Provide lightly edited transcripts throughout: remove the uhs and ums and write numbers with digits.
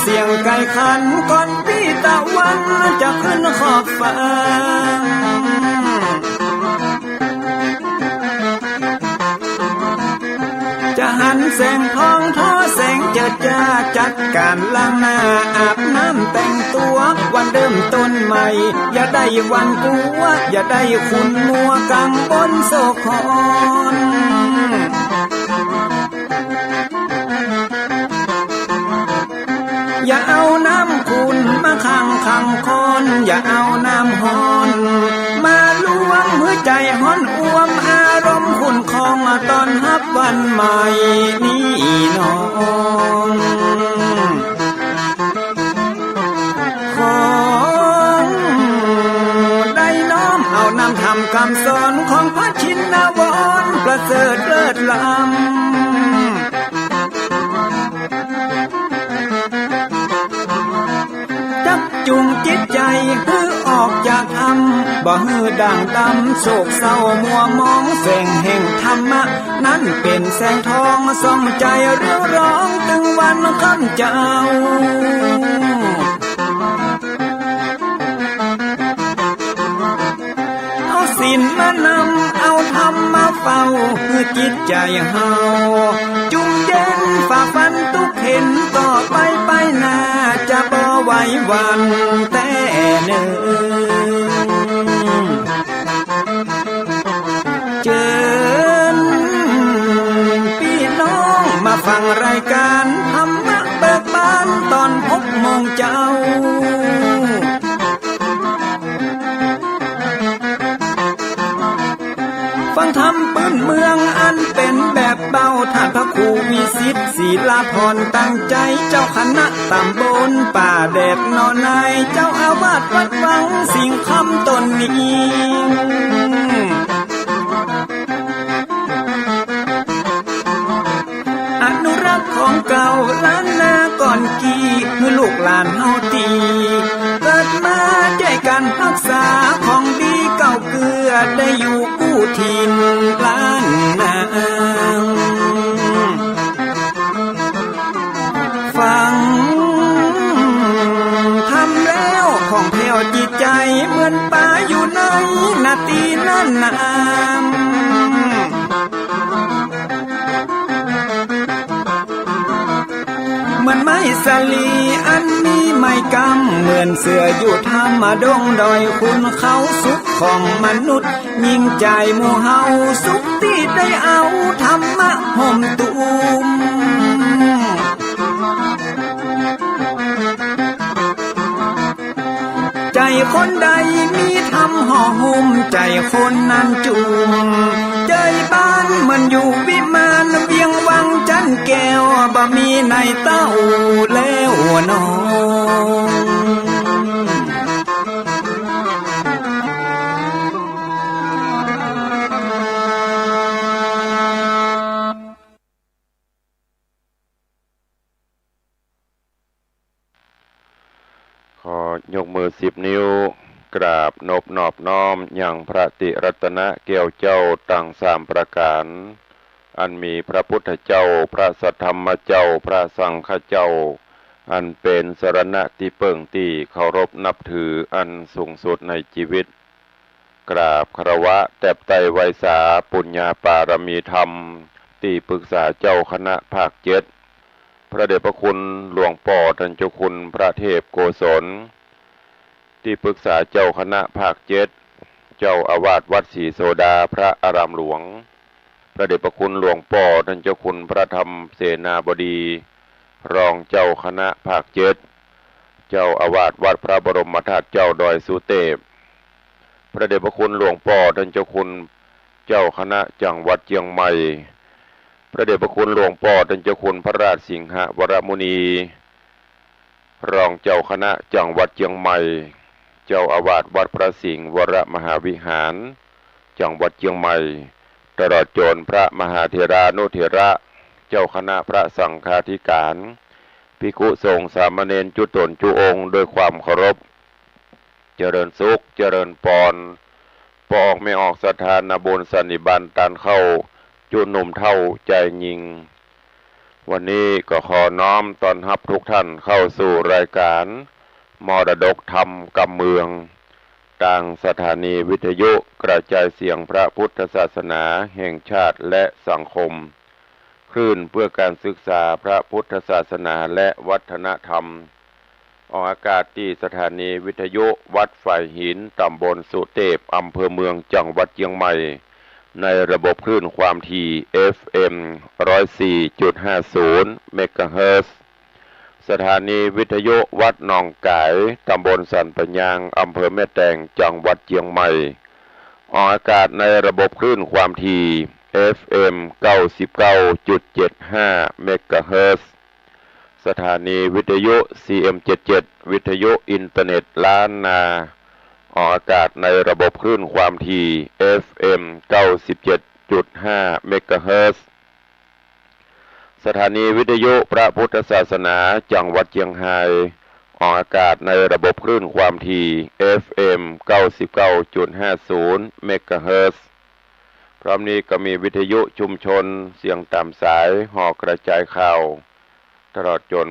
เสียงไก่ขันก่อนพี่ตะวันจะขึ้นขอบฟ้าจะหันแสงทองทอแสงเจิดจ้าจัดการล้างหน้าอาบน้ำแต่งตัววันเริ่มต้นใหม่อย่าได้วันกลัวอย่าได้คุณมัวกังบนโศกอนอย่าเอาน้ำคุณมาขังคนอย่าเอาน้ำฮ้อนมาลวงหัวใจฮ้อนอ้วมอารมณ์คุณของตอนฮับวันใหม่นี้น้องของได้น้อมเอานำทำคำสอนของพระชินวรประเสริฐเลิศล้ำจุงจิตใจฮือออกจากธรรมบ่ฮือด่างดำโศกเศร้ามัวมองแสงแห่งธรรมะนั้นเป็นแสงทองส่องใจเรียวร้องตึงวันคำเจ้าเอาศีลมานำเอาธรรมมาเฝ้าคือจิตใจเฮาจุงเย็นฝ่าฟันทุกเห็นต่อไปหน้าจะบ่ไหววันแต่เนิ่นเชิญพี่น้องมาฟังรายการธรรมะเบิกบานตอน6 โมงเจ้าฟังธรรมปื้นเมืองอันเป็นแบบเบาท่านพระครูวิสิทธิ์ศีลาภรณ์ตั้งใจเจ้าคณะตำบลป่าแดดนอนในเจ้าอาวาสวัดวังสิ่งคำตนนี้อนุรักษ์ของเก่าล้านนาก่อนกี่เมื่อลูกหลานเฮาตีเกิดมาใจกันรักษาของดีเก่าเกลือได้อยู่กู้ถิ่นล้านนาฟังทำแล้วของแผ่วจิตใจเหมือนป่าอยู่ในนาทีนั้นนามเหมือนไม้สลีอันมีไม้กำเหมือนเสืออยู่ธรรมดงดอยคุณเขาสุขของมนุษย์ยิ่งใจหมู่เฮาสุขที่ได้เอาธรรมะห่มตุมใจคนใดมีธรรมห่อหุ้มใจคนนั้นจุมใจบ้านมันอยู่วิมานเวียงวังจันแก้วบ่มีในเต้าแล้วน้องขอยกมือ10 นิ้วกราบนบนอบน้อมอย่างพระติรัตนะแก้วเจ้าตั้ง3 ประการอันมีพระพุทธเจ้าพระสัทธรรมเจ้าพระสังฆเจ้าอันเป็นสรณะที่เบิ่งที่เคารพนับถืออันสูงสุดในชีวิตกราบคารวะแตบไตรไวสาปุญญาปารมีธรรมที่ปรึกษาเจ้าคณะภาค7พระเดชพระคุณหลวงพ่อท่านเจ้าคุณพระเทพโกศลที่ปรึกษาเจ้าคณะภาค7เจ้าอาวาสวัดศรีโสดาพระอารามหลวงพระเดชพระคุณหลวงพ่อท่านเจ้าคุณพระธรรมเสนาบดีรองเจ้าคณะภาค7เจ้าอาวาสวัดพระบรมธาตุเจ้าดอยสุเทพพระเดชพระคุณหลวงพ่อท่านเจ้าคุณเจ้าคณะจังหวัดเชียงใหม่พระเดชพระคุณหลวงพ่อท่านเจ้าคุณพระราชสิงหวรมุนีรองเจ้าคณะจังหวัดเชียงใหม่เจ้าอาวาสวัดพระสิงห์วรมหาวิหารจังหวัดเชียงใหม่ตลอดจนพระมหาเถรานุเถระเจ้าคณะพระสังฆาธิการภิกขุสงฆ์สามเณรจุตนจุองค์ด้วยความเคารพเจริญสุขเจริญปอนปอกไม่ออกสถานบุญสันนิบาตตันเข้าจุหนุ่มเท่าใจยิง วันนี้ก็ขอน้อมต้อนรับทุกท่านเข้าสู่รายการมรดกธรรมกำเมืองทางสถานีวิทยุกระจายเสียงพระพุทธศาสนาแห่งชาติและสังคมคลื่นเพื่อการศึกษาพระพุทธศาสนาและวัฒนธรรมออกอากาศที่สถานีวิทยุวัดฝ่ายหินตำบลสุเทพอำเภอเมืองจังหวัดเชียงใหม่ในระบบคลื่นความถี่ FM 104.50 เมกะเฮิรตซ์สถานีวิทยุวัดหนองกายตำบลสันปะยางอำเภอแม่แตงจังหวัดเชียงใหม่ออกอากาศในระบบคลื่นความถี่ FM 99.75 เมกะเฮิรตซ์สถานีวิทยุ CM77 วิทยุอินเทอร์เน็ตล้านนาออกอากาศในระบบคลื่นความถี่ FM 97.5 เมกะเฮิรตซ์สถานีวิทยุพระพุทธศาสนาจังหวัดเชียงรายออกอากาศในระบบคลื่นความถี่ FM 99.50 เมกะเฮิรตซ์พร้อมนี้ก็มีวิทยุชุมชนเสียงตามสายห่อกระจายข่าวตลอดจน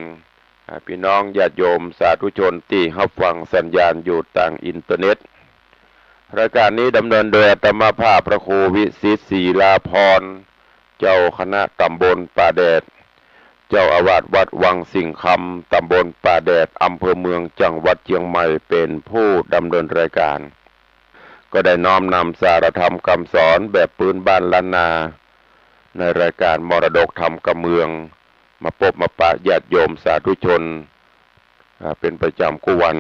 พี่น้องญาติโยมสาธุชนที่รับฟังสัญญาณอยู่ต่างอินเทอร์เน็ตรายการนี้ดำเนินโดยอาตมาภาพพระครูวิสิตศรีลาภรณ์เจ้าคณะตำบลป่าแดดเจ้าอาวาสวัดวังสิงห์คำตำบลป่าแดดอำเภอเมืองจังหวัดเชียงใหม่เป็นผู้ดำเนินรายการก็ได้น้อมนำสารธรรมคำสอนแบบพื้นบ้านล้านนาในรายการมรดกธรรมกำเมืองมาพบมาปะญาติโยมสาธุชนเป็นประจำกุวัน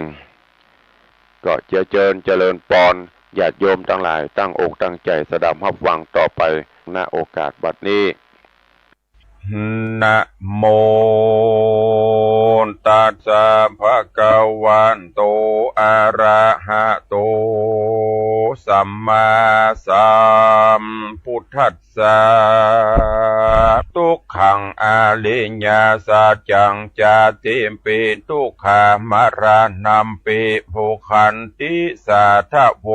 ก็เจริญปอนญาติโยมทั้งหลายตั้งอกตั้งใจสดับรับฟังต่อไปณโอกาสบัดนี้นะโมตัสสะภะคะวันโตอะระหะโตสัมมาสัมพุทธัสสะทุกขังอริยสัจจังจาติปิทุกขามรณัมปิภูคันติสาทะโว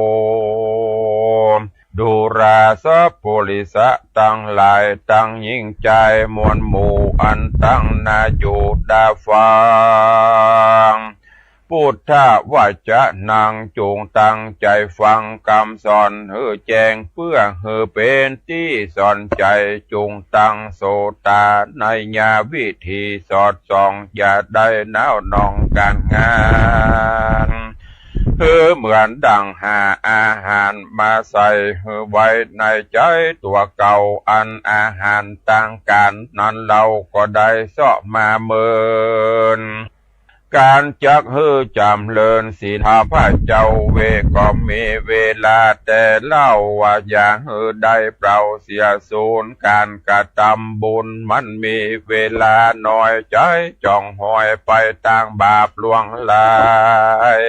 ดูราสะปุริสะตั้งหลายตั้งยิ่งใจมวลหมู่อันตั้งนาอยู่ดาฟังพุทธวจนังจงตั้งใจฟังคำสอนเฮือแจ้งเพื่อเฮือเป็นที่สอนใจจงตั้งโสตาในญาวิธีสอดส่องอย่าได้น้าวนองการงานเหมือนดังหาอาหารมาใส่ไว้ในใจตัวเก่าอันอาหารต่างกันนั้นเราก็ได้เสาะมาเมินการจักจำเลินศีลพระเจ้าเวก็มีเวลาแต่เล่าว่าอย่าได้เปล่าเสียสูญการกระทำบุญมันมีเวลาน้อยใจจ่องหอยไปต่างบาปลวงลาย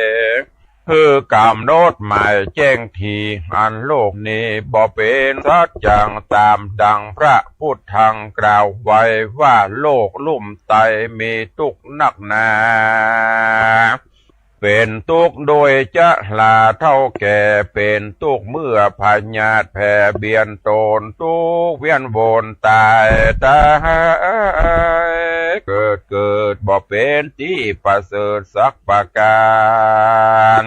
กำหนดหมายแจ้งทีอันโลกนี้บ่เป็นสัจจังตามดังพระพุทธังกล่าวไว้ว่าโลกลุ่มไตมีทุกข์นักหนาเป็นทุกข์โดยจะลาเท่าแก่เป็นทุกข์เมื่อพญาติแผ่เบียนตนทุกข์เวียนวนตายตายเกิดบ่เป็นที่ประเสริฐสักประการ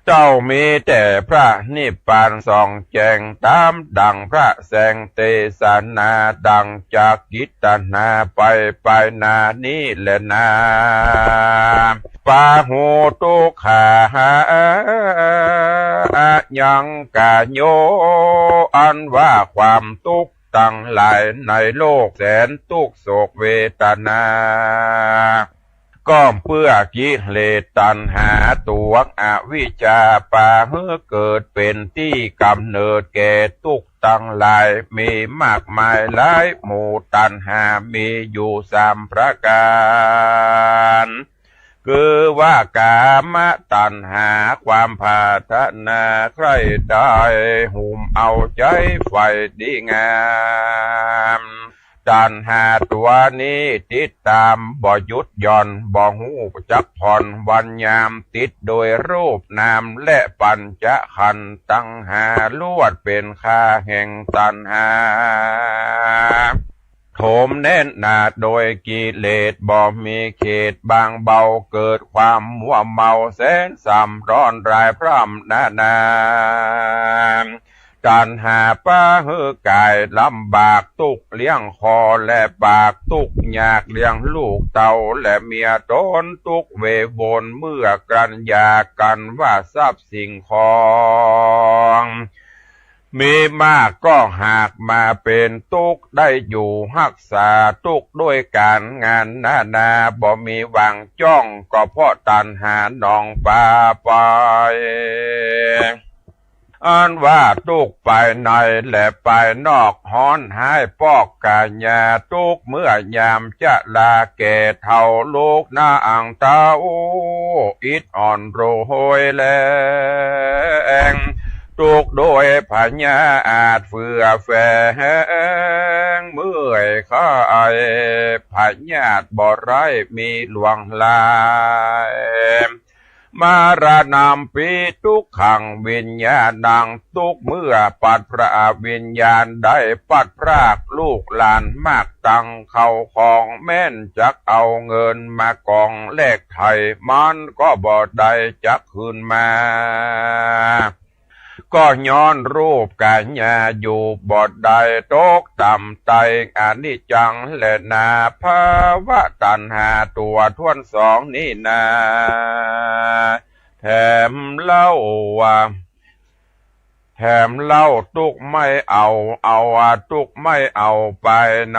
เจ้ามีแต่พระนิพพานส่องแจ้งตามดังพระแสงเตสนาดังจากกิตนาไปนานี้แหละนาปาหูตุขายังกาโยอันว่าความทุกข์ตั้งหลายในโลกแสนทุกข์โศกเวทนาก็เพื่อกิเลสตัณหาตัวอวิชชาปาเกิดเป็นที่กำเนิดแก่ทุกข์ตั้งหลายมีมากมายหลายหมู่ตัณหามีอยู่3 ประการคือว่ากามตัณหาความปรารถนาใครได้หุ่มเอาใจไฟดีงามตัณหาตัวนี้ติดตามบ่หยุดหย่อนบ่หูจักผ่อนวันยามติดโดยรูปนามและปัญจขันธ์ตั้งหาลวดเป็นค่าแห่งตัณหา โถมแน่นหนาโดยกิเลสบ่มีเขตบางเบาเกิดความมัวเมาแสนสัมร้อนรายพร่ำนาตัณหาป้าหือกายลำบากตุกเลี้ยงคอและปากตุกยากเลี้ยงลูกเต่าและเมียตนตุกเวบนเมื่อกันยากันว่าทรัพย์สิ่งของมีมากก็หากมาเป็นตุกได้อยู่รักษาตุกด้วยการงานนาบ่มีวางจ้องก็เพราะตัณหาหนองปาไปอันว่าตุกไปในและไปนอกฮ้อนหายปอกกาญาตุกเมื่อยามจะลาแก่เท่าลูกหน้าอ่างเต้าอิดอ่อนโรยแรงตุกโดยพญาอาจเฟื่อแฝงเมื่อยข้าพญาตบ่ไรมีหลวงลายมารานามปีทุกขังวิญญาณดังทุกเมื่อปัดพระวิญญาณได้ปัดพรากลูกหลานมากตังเข้าของแม่นจักเอาเงินมากองแลกไทยมันก็บ่ได้จักคืนมาก็ย้อนรูปกายญาอยู่บ่ได้ตกต่ำไตอนิจจังและนาภาวะตัณหาตัวทวนสองนี่นาแถมเล่าตุกไม่เอาตุกไม่เอาไปไหน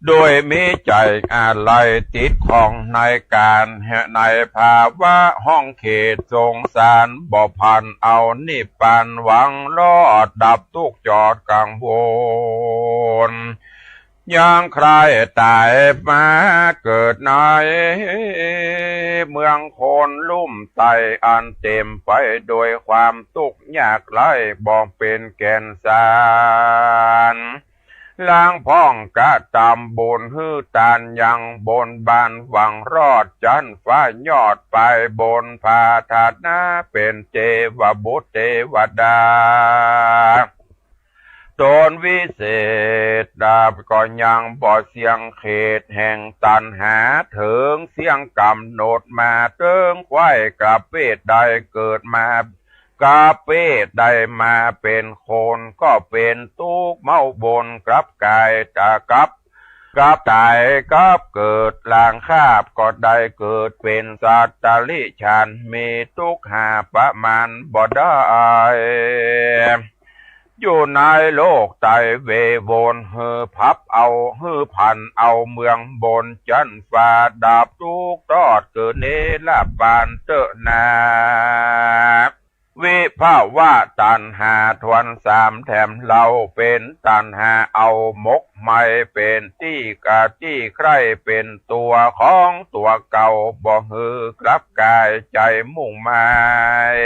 โดยมีใจอะไรติดของในการในภาวะห้องเขตสงสารบ่พันเอานิพพานหวังรอดดับทุกจอดกังวลยังใครตายมาเกิดในเมืองคนลุ่มไตอันเต็มไปโดยความทุกข์ยากไร้บ่เป็นแก่นสารล้างพ้องกะตำบนฮื้อตานยังบนบานหวังรอดจันฟ้ายอดไปบนผาถาดนาเป็นเทวบุตรเทวดาตนวิเศษดาบก็ยังบ่เสียงเขตแห่งตันหาถึงเสียงกำหนดมาเติงควายกับเป็ดใดเกิดมากาเป้ได้มาเป็นคนก็เป็นตุกเมาบนกลับกายตะกับตายกับเกิดลางคาบก็ได้เกิดเป็นสัตตลิฉันมีทุกหาประมาณบ่ได้อยู่ในโลกไตเวโวนฮือพับเอาฮือพันเอาเมืองบนจันฟ้าดาบทุกตอดเกิดเนลาปานเตนาวิภาวะตัณหาทวนสามแถมเราเป็นตัณหาเอามกไม่เป็นที่กะที่ใครเป็นตัวของตัวเก่าบ่ฮือกลับกายใจมุ่งหมาย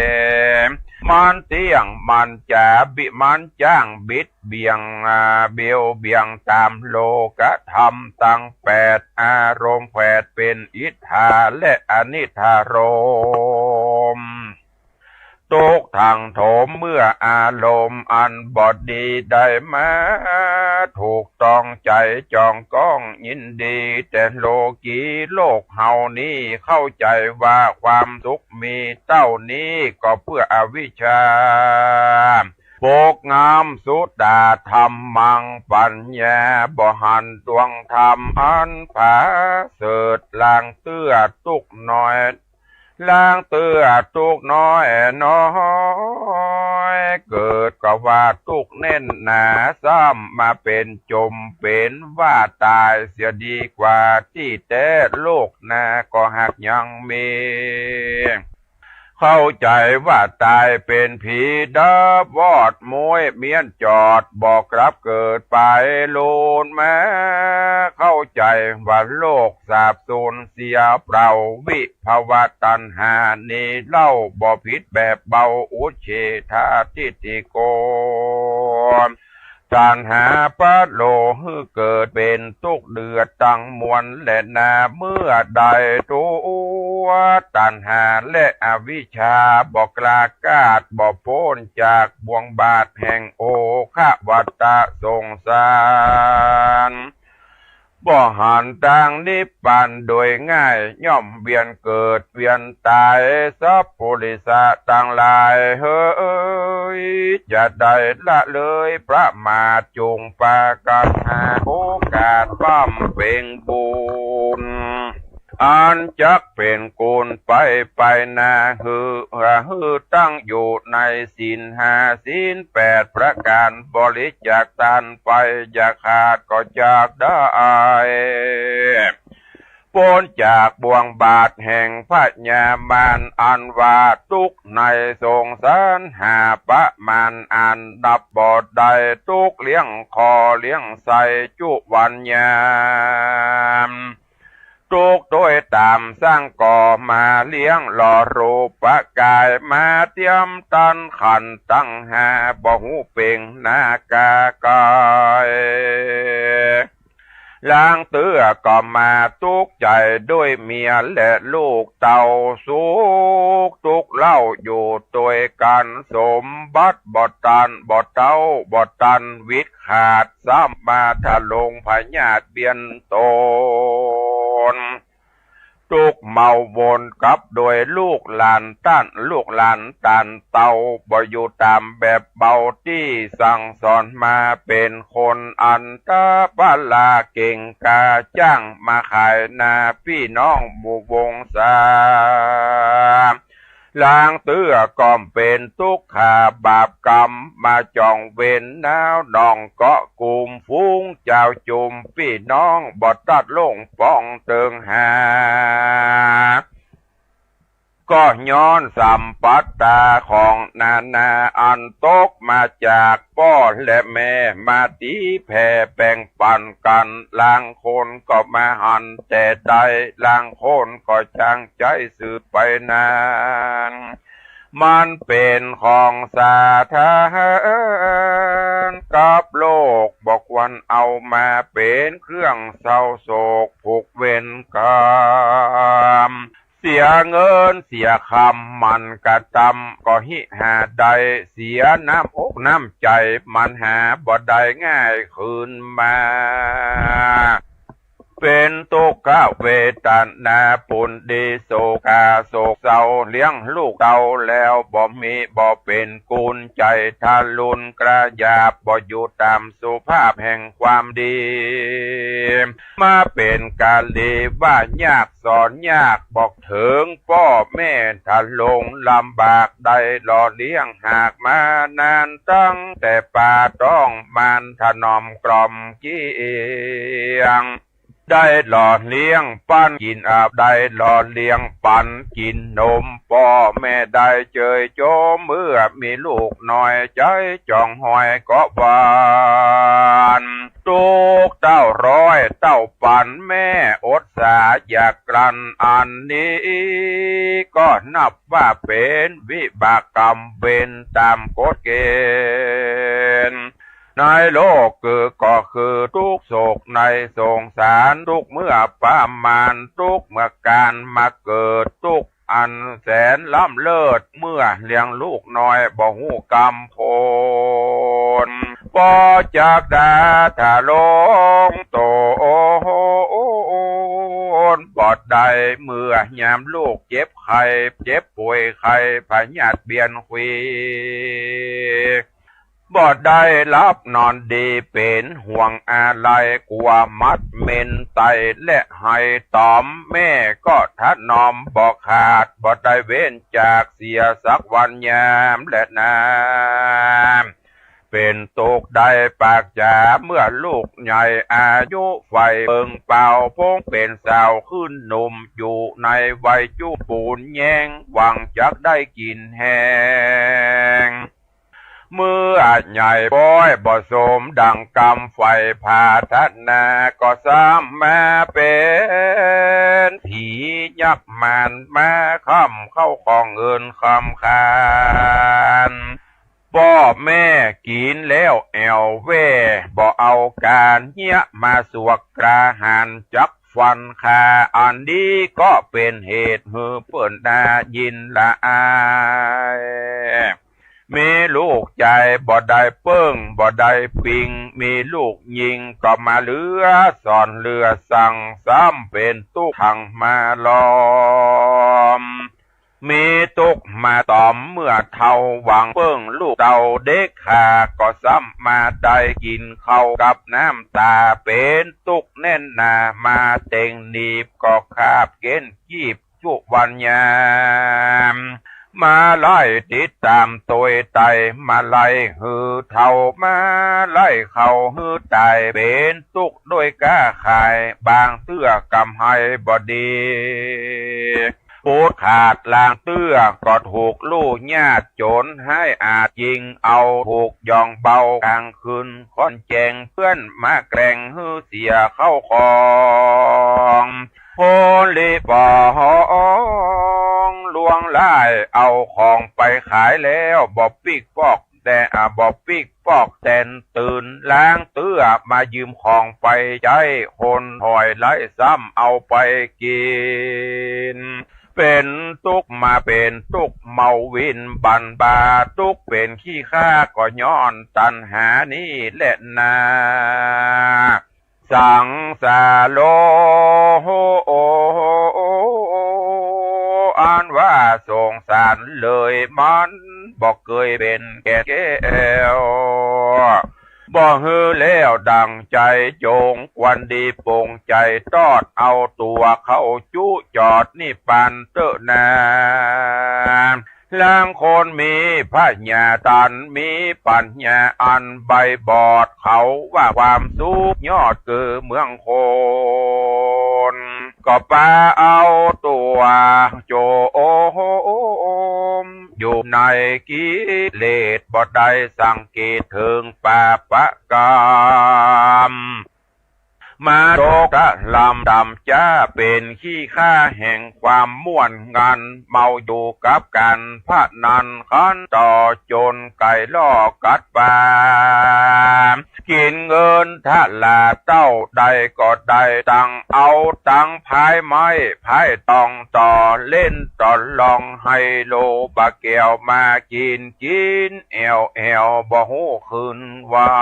มันเตี้ยงมันจะบิมันจ้างบิดเบียงเบียวเบียงตามโลกธรรมตั้งแปดอารมณ์แปดเป็นอิทธาและอนิธารมณ์ตกทางโถมเมื่ออารมณ์อันบอดดีได้มาถูกต้องใจจองก้องยินดีแต่โลกีโลกเฮานี้เข้าใจว่าความทุกข์มีเต้านี้ก็เพื่ออวิชชาโปกงามสุดาธรรมังปัญญาบ่หันดวงธรรมอันผาเสดลางเตื้อตุกน้อยล้างเตื้อตุกน้อยเกิดก็ว่าตุกเน่นหนาซ้ำมาเป็นจมเป็นว่าตายเสียดีกว่าที่แต่โลกนาก็หักยังมีเข้าใจว่าตายเป็นผีดับวอดมวยเมียนจอดบอกกลับเกิดไปโลนแม้เข้าใจว่าโลกสาบสูญเสียเปล่าวิภาวะตัณหานี้เล่าบ่ผิดแบบเบาอุเฉทาทิฏฐิโก ตัณหาปะโลหือเกิดเป็นทุกข์เดือดตั้งมวลและนาเมื่อใดตัวตัณหาและอวิชชาบอกกลากาดบอกพ้นจากบ่วงบาทแห่งโอคะวัตตะสงสารบ่หันทางนิพพานโดยง่ายย่อมเวียนเกิดเวียนตายสัพพุริสะต่างหลายเฮ้ยจะได้ละเลยประมาทจงปากันหาโอกาสบ้ำเพ่งบุญอันจักเป็นกุลไปนาฮือตั้งอยู่ในศีลห้าศีลแปดประการบริจาคทานไปอย่าขาดก็จากได้พ้นจากบ่วงบาทแห่งพญามารอันว่าทุกข์ในสงสารหาประมาณอันดับบอดใดทุกข์เลี้ยงคอเลี้ยงใส่จุวันยามทุกโดยตามสร้างก่อมาเลี้ยงหล่อรูปกายมาเตรียมตันขันตั้งหาบ่หูเป่งนากากายล้างเตื้อก็มาทุกใจด้วยเมียและลูกเต่าสุกทุกเล่าอยู่ตัวกันสมบัติบ่ตันบ่เต้าบ่ตันวิตขาดซ้ำมาทะลงพญาติเบียนตนทุกเมาวนกับโดยลูกหลานต้านลูกหลานตันเต่าบ่อยู่ตามแบบเบาที่สั่งสอนมาเป็นคนอันตาปาลาเก่งกาจ้างมาขายนาพี่น้องบุวงศาล้างเตื้อก่อมเป็นทุกขาบาปกรรมมาจองเวนนาวดองเกาะกลุ่มฟุ้งเจ้าจุมพี่น้องบอดตัดลงป้องเติงหาก็ย้อนสัมปัตตาของนาอันตกมาจากพ่อและแม่มาตีแผ่แบ่งปันกันลางคนก็มาหันแต่ใดลางคนก็ช่างใจสืบไปนานมันเป็นของสาธารกับโลกบอกวันเอามาเป็นเครื่องเศร้าโศกผูกเวรกรรมเสียเงินเสียคำมันกระทำก็หิหาใดเสียน้ำอกน้ำใจมันหาบ่ได้ง่ายคืนมาเป็นทุกขเวทนาปุณดีโศกาโศกเศร้าเลี้ยงลูกเต่าแล้วบ่มีบ่เป็นกุลใจทารุณกระยาบบ่อยู่ตามสุภาพแห่งความดีมาเป็นกาลีว่ายากสอนยากบอกถึงพ่อแม่ทาลงลำบากได้หล่อเลี้ยงหากมานานตั้งแต่ป่าต้องมันถนอมกล่อมเกียงได้หล่อเลี้ยงปั้นกินอาบได้หล่อเลี้ยงปั่นกินนมพ่อแม่ได้เจยโจมเมื่อมีลูกน้อยใจจ่องหอยก็บานทุกเต้าร้อยเต้าปั่นแม่อดสาอยากกลั้นอันนี้ก็นับว่าเป็นวิบากกรรมเป็นตามกฎเกณฑ์ในโลกก็คือทุกโศกในสงสารทุกเมื่อประมาณทุกเมื่อการมาเกิดทุกอันแสนล้ำเลิศเมื่อเลี้ยงลูกน้อยบ่หูกรรมโพนปอจากดาถาลงโตบอดใดเมื่อยามลูกเจ็บไข้เจ็บป่วยไข้พญาติเบียนคุยบ่ได้รับนอนดีเป็นห่วงอะไรกลัวมัดเมนไตและให้ตอมแม่ก็ทัดนอมบ่ขาดบ่ได้เว้นจากเสียสักวันยามและน้ำเป็นตกได้ปากจ๋าเมื่อลูกใหญ่อายุไฟเปิงเป่าพงเป็นสาวขึ้นหนุ่มอยู่ในวัยจุปูนแยงหวังจักได้กินแห้งเมื่อใหญ่ป้อยบ่สมดังกำไฟพาทัดนาก็ซ้ำมาเป็นผียักษ์มันมาค่ำเข้าของเงินคำคานพ่อแม่กินแล้วแอวแว่ ขาอันนี้ก็เป็นเหตุให้เปิ้นได้ยินละอายมีลูกใจบ่ได้เปิ้งบ่ได้ปิงมีลูกยิงก็มาเรือสอนเรือสั่งซ้ำเป็นตุกทางมาล้อมมีตุกมาตอมเมื่อเท่าหวังเปิ้งลูกเต่าเด็กขาก็ซ้ำมาได้กินข้าวกับน้ำตาเป็นตุกแน่นหนามาเต็งหนีบก็คาบเกณฑ์กีบจุวันยามมาไล่ติดตามตัวไตมาไล่หือเท่ามาไล่เขาหือตายเป็นตุกด้วยก้าขายบางเตื้อกำให้บดีปูดขาดลางเตื้อก็ถูกลู่ญาติโจรให้อาจยิงเอาถูกยองเบากลางคืนค่อนแจงเพื่อนมาแกล้งฮือเสียเข้าของโพลีปองลวงไล่เอาของไปขายแล้วบ่ปิกปอกแต่บ่ปิกปอกแตนตื่นล้างเตื้อมายืมของไปใจคนถอยไล่ซ้ำเอาไปกินเป็นตุกมาเป็นตุกเมาวินบันบาตุกเป็นขี้ข้าก็ย้อนตัณหานี่แหละนาสังสาโลโออันว่าสงสารเลยมันบอกเคยเป็นแก่แก้วบ่ฮือแล้วดังใจโจงควันดีโปงใจตอดเอาตัวเข้าจุจอดนี่ปานเตอะนาลางคนมีพระญาตันมีปัญญาอันใบบอดเขาว่าความสุขยอดคือเมืองโคนก็ปาเอาตัวโจโอมอยู่ในกิเลสบ่ได้สังเกตถึงปาปะกรรมมาโรกะลำดำจ้าเป็นขี้ข้าแห่งความม่วนงันเมาอยู่กับกันพระนันขันต่อจนไก่ล่อกัดปากินเงินถ้าลาเต้าใดก็ได้ตังเอาตังพายไม้พายตองต่อเล่นต่อลองให้โลบะเกียวมากินแอวบ่หูคืนวา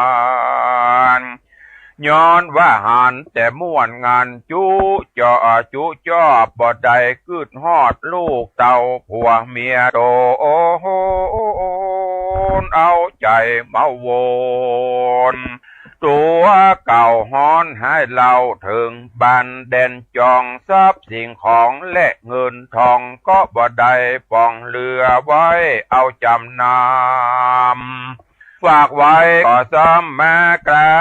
นย้อนว่าหันแต่ม่วนงานจุจ่อบ่ได้กึดฮอดลูกเต่าผัวเมียโตเอาใจเมาวนตัวเก่าฮ้อนให้เราถึงบันเด่นจองทรัพย์สิ่งของและเงินทองก็บ่ได้ปองเรือไว้เอาจำนำฝากไว้ก็ซ้ำมากลา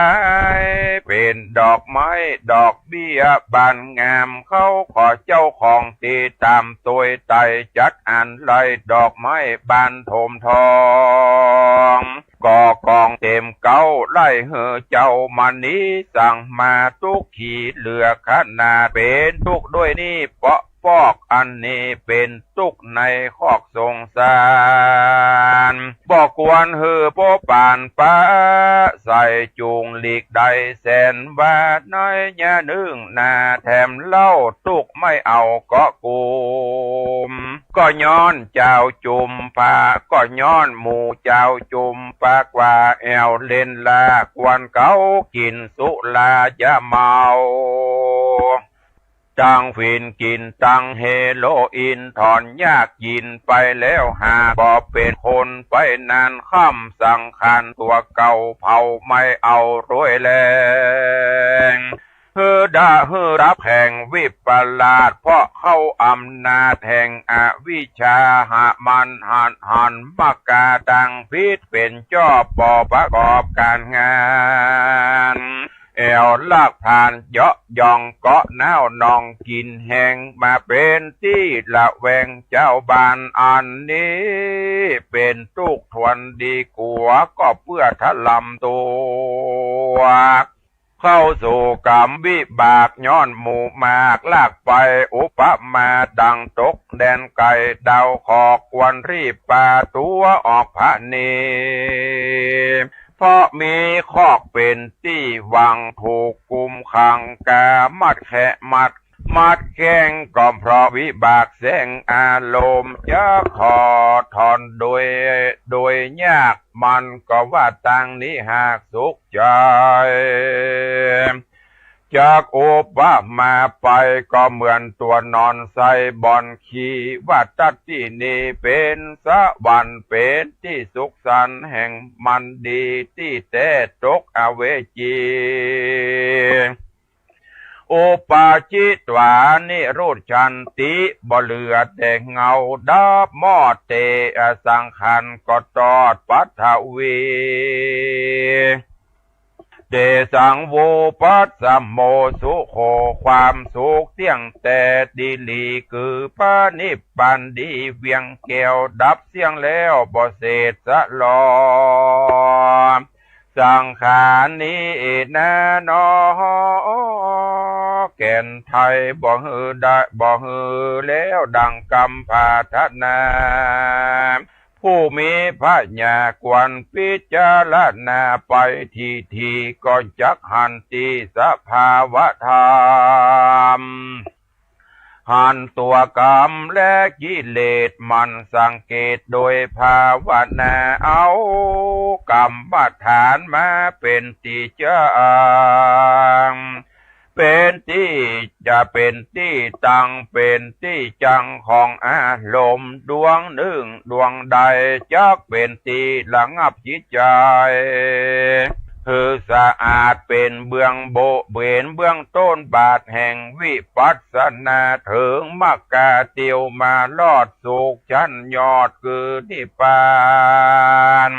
ยเป็นดอกไม้ดอกเบี้ยบานงามเขาขอเจ้าของตีตามตัวไตจัดอันไล่ดอกไม้บานโถมทองก่อกองเต็มเก้าไล่เหือเจ้ามันนี้สั่งมาทุกขีเหลือขนาดเป็นทุกด้วยนี่เปาะปอกอันนี้เป็นตุกในคอกสงสารบอกควรหือโปปานป้าใส่จูงหลีกใดแสนบาทน้อยยะนึ่งนาแถมเล่าตุกไม่เอาก็กุมก็ย้อนเจ้าจุมปาก็ย้อนหมู่เจ้าจุมปากว่าแอวเล่นลากวนเกากินสุลายะเมาตั้งฟินกินตั้งเฮโรอีนถอนยากยินไปแล้วหาบ่เป็นคนไปนานค่ำสังขารตัวเก่าเผาไม่เอารวยแรงฮือรับแห่งวิปลาสเพราะเข้าอำนาจแห่งอวิชชาหามันหันมากาดังพิษเป็นจอบปอประกอบการงานแอวลากผ่านเยาะยองเกาะแนวนองกินแหงมาเป็นที่ละแวงเจ้าบ้านอันนี้เป็นทุกทวนดีกัวก็เพื่อทะลำตัวเข้าสู่กรรมวิบากย้อนหมู่มากลากไปอุปมาดังตกแดนไก่ดาวขอกวันรีบปาตัวออกพระเนเพราะมีคอกเป็นที่วังถูกกุมขังกามัดแขะมัด มัดแข้งก็เพราะวิบากแสงอารมณ์จะขอถอนโดยยากมันก็ว่าต่างนี้หากสุขใจจากโอปะมาไปก็เหมือนตัวนอนใส่บอนขี้ว่าตัดที่นี่เป็นสวรรค์เป็นที่สุขสันต์แห่งมันดีที่แต่ตกอเวจีโอปาจิตวานิโรธชันติบ่เหลือแต่เงาดับมอดเตอสังขันก็ตอดปัทวีเดสังโวปัสสมโมสุโขความสุขเที่ยงแต่ดีลีคือพระนิพพานดีเวียงแก้วดับเสียงแล้วบ่เศษสะลอสังขารนี้นะนอแก่นไทยบ่ฮือได้บ่ฮือแล้วดังกำพาทนาผู้มีพระญากวนพิจารณาไปทีก็จักหันติสภาวะธรรมหันตัวกรรมและกิเลสมันสังเกตโดยภาวนาเอากรรมฐานมาเป็นที่จังเป็นที่จะเป็นที่ตั้งเป็นที่จังของอารมณ์ดวงหนึ่งดวงใดจักเป็นที่ระงับจิตใจคือสะอาดเป็นเบื้องโบเบือนเบื้องต้นบาทแห่งวิปัสสนาถึงมรรคเตียวมาลอดสุขชั้นยอดคือนิพพาน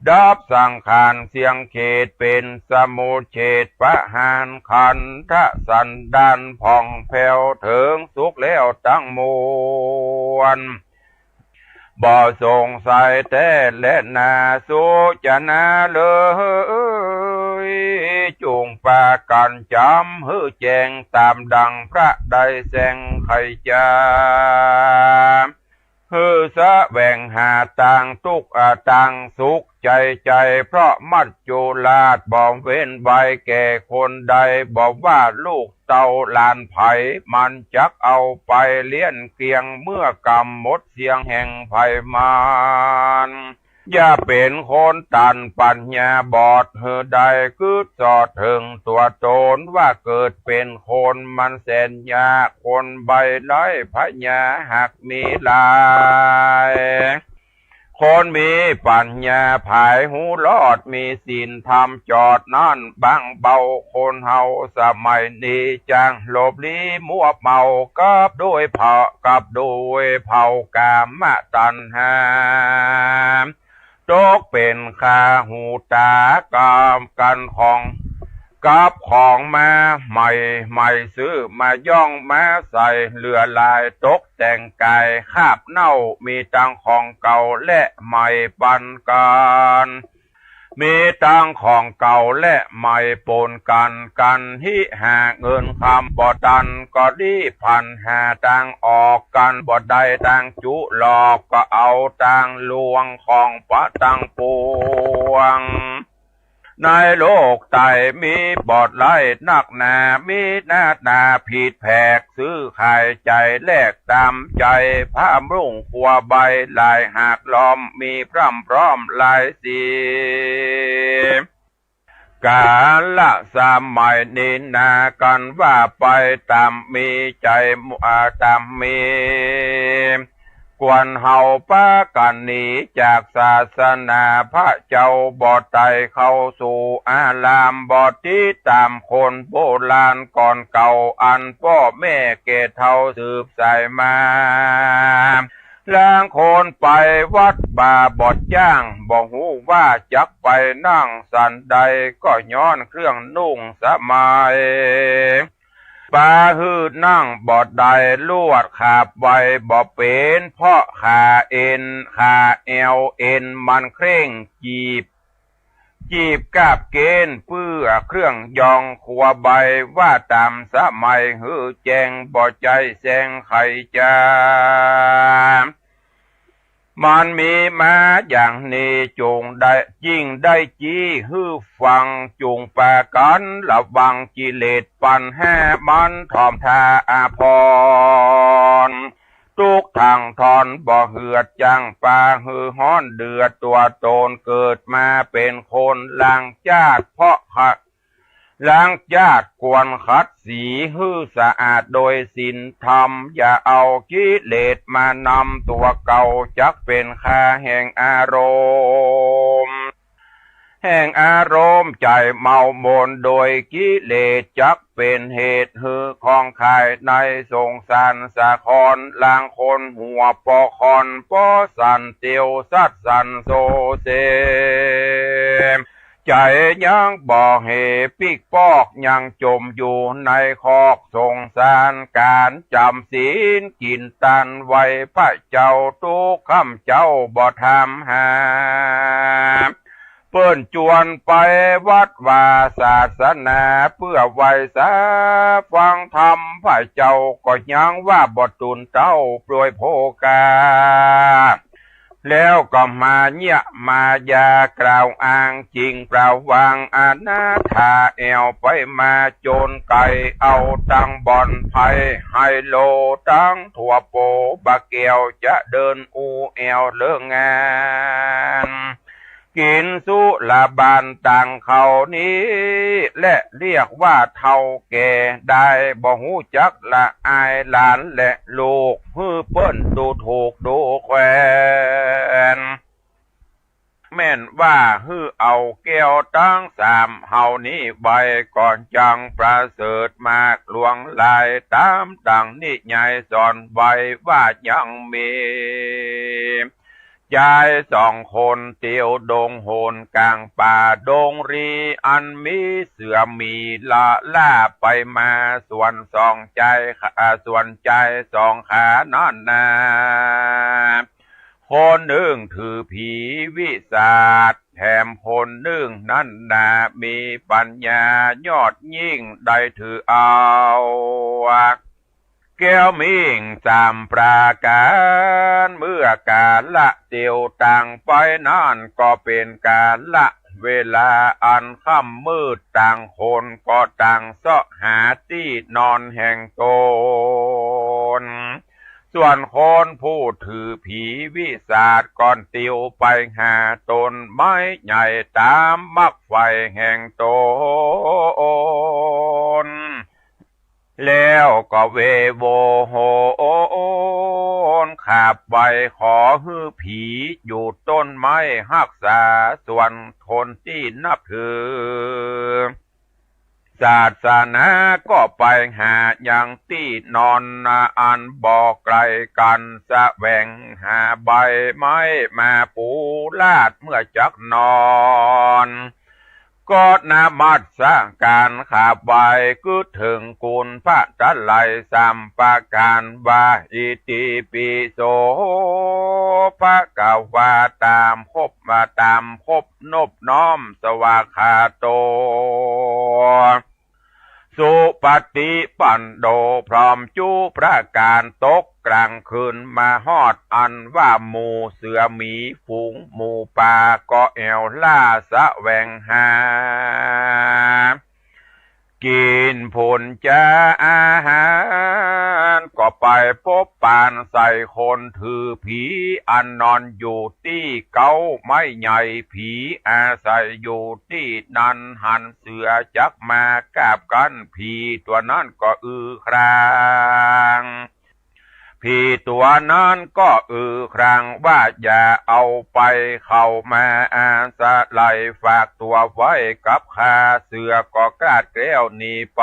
ดับสังขารเสียงเขตเป็นสมุเฉดปะหานขันธสันดานผ่องแผ้วถึงสุขแล้วตั้งมวลบ่สงสัยแต่และนาสุจนาเลยจุงปากันจำฮือแจงตามดังพระใดแสงไขจาฮือสะแหวงหาต่างทุกต่างสุขใจเพราะมัจจุราชบ่เว้นใบแก่คนใดบอกว่าลูกเต่าลานไผ่มันจักเอาไปเลี้ยนเกียงเมื่อกำหมดเสียงแห่งไผ่มานอย่าเป็นคนตันปัญญาบอดเหือใดคือสอดถึงตัวตนว่าเกิดเป็นคนมันแสนยากคนใบไร้พญาหักมีลายคนมีปัญญาภายหูรอดมีศีลธรรมจอดนั่นบังเบาคนเฮาสมัยนี้จังหลบลี้มัวเมากับด้วยเผากับด้วยเผากามตัณหาตกเป็นข้าหูตากามกันของกับของมาใหม่ซื้อมาย่องมาใส่เลือลายตกแต่งกายคาบเน่ามีตังของเก่าและใหม่ปันกันมีตังของเก่าและใหม่ปนกันที่หาเงินคำบ่ดันก็ดีพันหาตังออกกันบ่ได้ตังจุหลอกก็เอาตังลวงของปะตังปวงในโลกไตมีบอดไล่นักหนามีหน้าตาผิดแผกซื้อขายใจแลกตามใจพระรุ่งขัวใบลายหากล้อมมีพร่ำพร้อมลายสีกาละสมัยนี้นากันว่าไปตามมีใจตามมีกวนเฮาป้ากันหนีจากศาสนาพระเจ้าบอดไตเข้าสู่อารามบอดที่ตามคนโบราณก่อนเก่าอันพ่อแม่เกศเท่าสืบสายมาล้างคนไปวัดบาบอดย่างบอกหูว่าจักไปนั่งสันใดก็ย้อนเครื่องนุ่งสมัยปาหืดนั่งบอดใดลวดขาบไว้บ่เป็นเพราะขาเอ็นขาเอวเอ็นมันเคร่งจีบกาบเกณฑ์เพื่อเครื่องยองขัวใบว่าตามสมัยหือแจงบ่ใจแสงไขจา มันมีมาอย่างนี้จงได้ยิ่งได้จี้ฮื้อฟังจงแปกันระวังกิเลสปันแห่มันทอมทาอาพรทุกทางทอนบ่เหือดจังปาฮือฮ้อนเดือดตัวโตนเกิดมาเป็นคนล้างจาดเพราะล้างญาติกวนขัดสีฮื้อสะอาดโดยศีลธรรมอย่าเอากิเลสมานำตัวเก่าจักเป็นค่าแห่งอารมณ์ใจเมามนโดยกิเลสจักเป็นเหตุฮือของขายในสงสารสะคอนลางคนหัวปอคอนปอสันเตียวสัดสันโซเซมใจยังบ่เหปิกปอกยังจมอยู่ในคอกสงสารการจำศีลกินตันไว้พระเจ้าทุกคำเจ้าบ่ทำหาเปิ้นจวนไปวัดว่าศาสนาเพื่อไว้สาฟังธรรมพระเจ้าก็ยังว่าบ่ตุนเต้าปล่วยโภกาแล้วก็มาเนี่ยมายากล่าวอ้างจริงเปล่าวางอนาถาแอวไปมาโจรไก่เอาตั้งบ่อนไพ่ไฮโลตั้งถั่วโปบะเกียวจะเดินอูแอวเลิกงานกินสุราบานต่างเขานี้และเรียกว่าเท่าแก่ได้บ่หูจักละอายหลานและลูกฮือเปิ้นดูถูกดูแควนแม่นว่าฮือเอาแก้วตั้งสามเฮานี้ใบก่อนจังประเสริฐมากหลวงลายตามดังนิยายสอนไว้ว่ายังมียายสองคนเตียวดงโหนกลางป่าดงรีอันมีเสือมีละล่าไปมาส่วนสองใจสองขานอนนาคนหนึ่งถือผีวิสาทแถมคนหนึ่งนั่นนามีปัญญายอดยิ่งได้ถือเอาแก้วมิ่งสามปราการเมื่อกาละเตียวต่างไปนั่นก็เป็นกาละเวลาอันค่ำมืดต่างคนก็ต่างเสาะหาที่นอนแห่งตนส่วนคนผู้ถือผีวิสาทก่อนติวไปหาตนไม้ใหญ่ตามมักไฟแห่งตนแล้วก็เวโวโหนขาบไปขอฮื้อผีอยู่ต้นไม้รักษาส่วนคนที่นับถือศาสนาก็ไปหาอย่างที่นอนอันบอกไกลกันแสวงหาใบไม้มาปูลาดเมื่อจักนอนก็นามัดสการขาบใบก็ถึงกุลพระจันไลสัมปาการว่าอิติปิโสพระกาวาตามคบมาตามคบนบน้อมสวาคาโตสุปฏิปันโดพร้อมจูประการตกกลางคืนมาฮอดอันว่าหมูเสือหมีฝูงหมูป่าก็แอวล่าสะแวงหากินผลจะอาหารก็ไปพบปานใส่คนถือผีอันนอนอยู่ที่เก้าไม้ใหญ่ผีอาศัยอยู่ที่นันหันเสือจักมากาบกันผีตัวนั้นก็ครางผีตัวนั้นก็ครางว่าอย่าเอาไปเข้ามาอาสะไหลฝากตัวไว้กับข้าเสือก็กราดแก้วหนีไป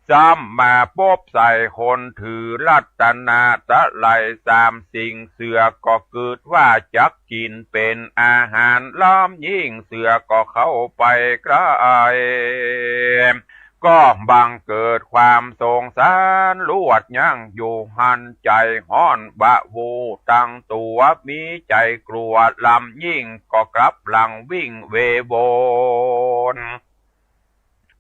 ซ้ำมาพบใส่คนถือรัตนาตะไหลสามสิ่งเสือก็เกิดว่าจักกินเป็นอาหารล้อมยิ่งเสือก็เข้าไปใกล้ก็บังเกิดความสงสารลวดยั่งอยู่หันใจห้อนบะวูตั้งตัวมีใจกลัวลำยิ่งก็กลับหลังวิ่งเวโวน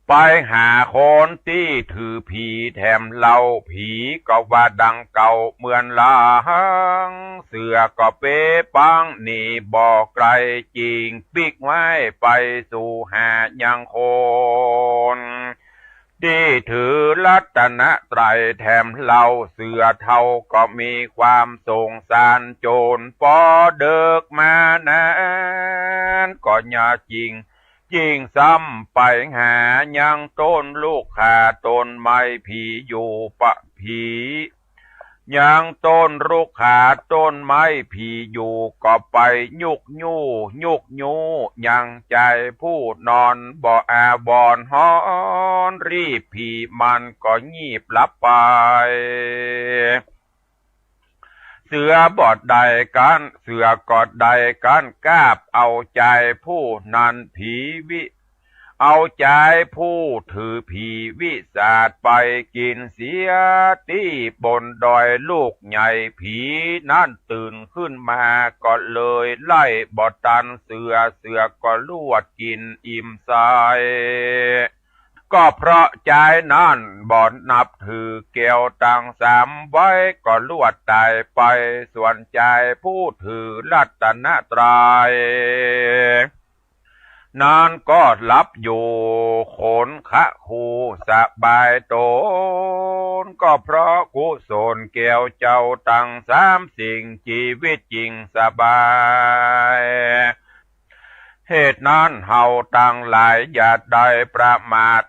ไป ไปหาคนที่ถือผีแถมเล่าผีก็ว่าดังเก่าเหมือนลางเสือก็เป๊ปังนี่บอกไกลจริงปิกไว้ไปสู่หายังคนที่ถือรัตนตรัยแถมเล่าเสือเท่าก็มีความสงสารโจรปอเดิกมานานก็อย่าจริงซ้ำไปหายังต้นลูกขาต้นไม้ผีอยู่ปะผียังต้นลูกขาต้นไม้ผีอยู่ก็ไปยุกยูยังใจผู้นอนบ่อาบอนฮอนรีบผีมันก็งีบลับไปเสือบอดใดกันเสือกอดใดกันกาบเอาใจผู้นั้นผีเอาใจผู้ถือผีวิสาดไปกินเสียที่บนดอยลูกใหญ่ผีนั่นตื่นขึ้นมาก็เลยไล่บอดตันเสือก็ลวดกินอิ่มสายก็เพราะใจนั่นบ่นับถือเกี่ยวตังสามไว้ก็ลวดตายไปส่วนใจผู้ถือรัตนตรัยนานก็หลับอยู่ขนคะคูสบายตนก็เพราะกุศลเกี่ยวเจ้าตังสามสิ่งชีวิตจริงสบายเหตุนั้นเฮาตั้งหลายอย่าได้ประมาท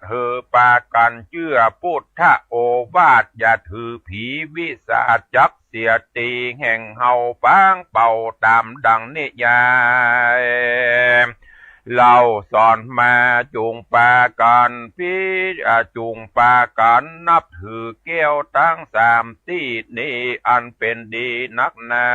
ปากันเชื่อพุทธโอวาทอย่าถือผีวิสาจักเสียตีแห่งเฮาฟังเป่าตามดังนิยายเราสอนมาจุงปากันจุงปากันนับถือเกี้ยวทั้งสามที่นี้อันเป็นดีนักหนา